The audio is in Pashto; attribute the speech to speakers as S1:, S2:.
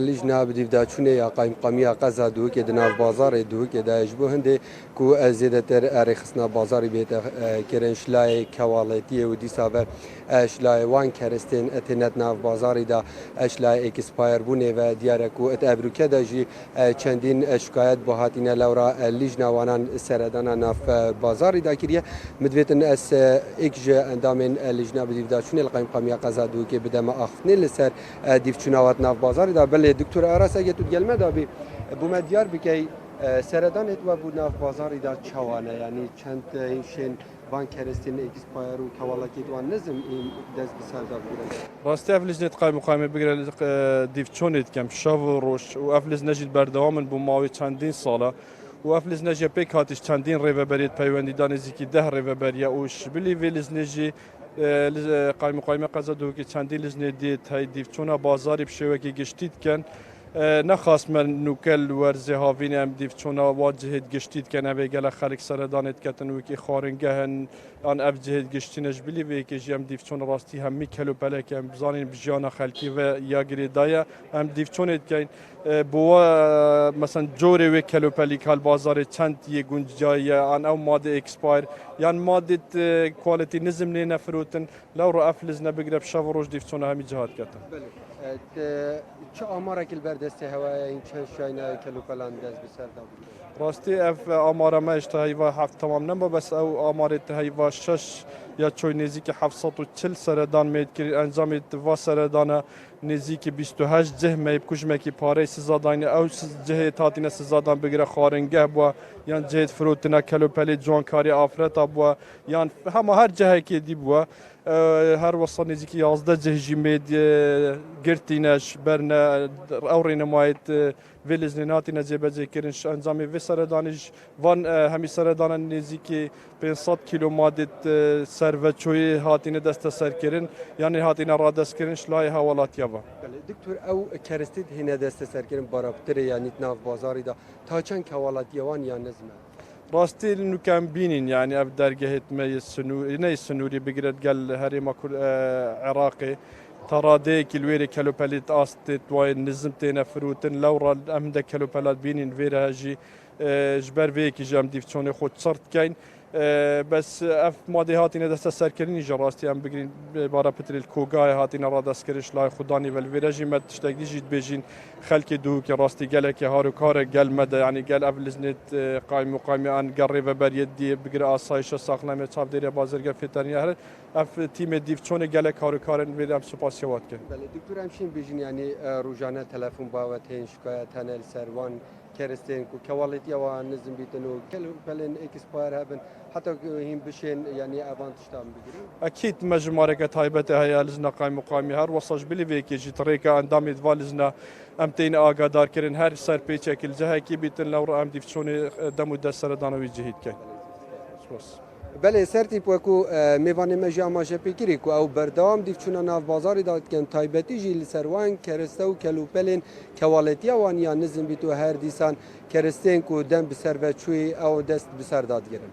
S1: لجنه بدیو چونه یا قایم قامیه قزا دو که دناف بازار دو که داش بو هنده کو زیادتر ارخصنا بازاری بیت کرن شلای کوالیتی و دیسابه شلای وان کرستن اتنت ناف بازاری دا شلای اکسپایر بونه و دیاره کو ات ابروکه داجی چندین شکایت با هاتینه لورا لجنه وانان سردان ناف بازاری دا کریه مدویتن اس اکج اندامن لجنه بدیو چونه قایم قامیه قزا دو که بدم اخفنه لسر دیو چونوات ناف بازاری دا بله دکتر آراس اگه تو گلمه دابی بوم دیار بکی سردان اتوا بود ناف بازاری دا چوانه یعنی چند اینشین وان کرستین اکسپایر و کوالاکی دوان نزم این دست بسر دا بگیرن
S2: راستی افلیز نت قایم مقایمه بگیره دیفچونید کم شاو و روش و افلیز نجید بردوامن بو ماوی چندین ساله و افلیز نجی پیک هاتش چندین ریوبریت پیوندی دانزی کی ده ریوبریه اوش بلی ویلیز نجی قایم مقایمه قزا دو که چندین لزنی دید های دیفچونا بازاری بشوه که گشتید کن نخواست من نوکل ورزه هاوین هم دیفچونا واجهید گشتید کن اوه گل خلق سردانت کتن و که خارنگه هن آن اف جهید گشتینش بلی و که جیم دیفچون راستی همی کلو پلک هم بزانین بجیانا خلقی و یاگری دایه هم دیفچونید کن بوا مثلا جوری و کلو پلیک هال بازار چند یه گنجایی آن او ماده اکسپایر یعنی ماده کوالیتی نظم نه نفروتن لو رو افلز نبگرب شو روش دیفچون همی جهاد کتن
S1: چه آماره کل بردسته هوای این چه شاینه کلو پلان دست بسر دا
S2: راستی اف آماره ما اشتهایوا هفت تمام نما بس او آماره تهایوا شش یا چوی نزیک 740 سردان مید کری انجام و سردانه نزیک 28 جه میب کجمه کی پاره سزادانی او جه تاتینه سزادان بگیره خارنگه بوا یان جه فروتنا کلو پلی جوانکاری آفرتا بوا یان همه هر جه کی دی بوا هر وصل نزیک 11 جه جمید گرتینش برنا اورین مایت ویلزناتی نجیب کرنش انجام و سردانش وان همی سردان نزیک 500 کیلو ماده سروچوی هاتین دست سر کرن یعنی هاتین را دست کرنش لای حوالات یابا
S1: دکتر او کرستید هنه دست سر کرن برابطر یعنی ناف بازاری دا تا چند حوالات یوان یا نزمه
S2: راستی نکم بینین یعنی اف درگهت می سنوری نه سنوری بگیرد گل هری ماکل عراقی تراده کلویری کلو پلیت آستت وای نظم تینا فروتن لورا امده کلو پلات بینین ویره جی جبر ویکی جام دیفچون خود صرت کین بس اف ماده هاتین دست سر کردنی جراستی هم بگیرین بارا پتریل کوگای هاتین را دست کردش لای خدانی ول ویرجی مد تشتاق دیجید بیجین خلک دو که راستی گله که هارو کار گل مده یعنی گل افلزنت قایم مقامی آن گری و برید دی بگیر آسایش ساخنامه چاپ دیره بازرگان فیترنی هر اف تیم دیفچون گله هارو کارن ویدم سپاسیوات کن.
S1: بله دکتر همشین بیجین یعنی روزانه تلفن باوتین شکایت هنل سروان کرستین کو کوالیتی و نظم بیتنو کل پلن اکسپایر هبن حتی هم بشین یعنی اوانتش تام بگیریم
S2: اكيد مجموعه تایبت هي لزنا قایم مقامی هر وصج بلی ویکی جی طریقه اندام والزنا امتین آگادار کردن هر سر پیچکل جه کی بیتن لور ام دیفچون دمو دسر دانوی جهید کن
S1: بله سرتی پوکو میوان مجا ماشه پیکری کو او بردام دیفچونا ناف بازاری داد کن تایبتی جیل سروان کرسته و کلوپلین کوالیتی وان یا نظم بیتو هر دیسان کرستین کو دم بسر و چوی او دست بسر داد گرن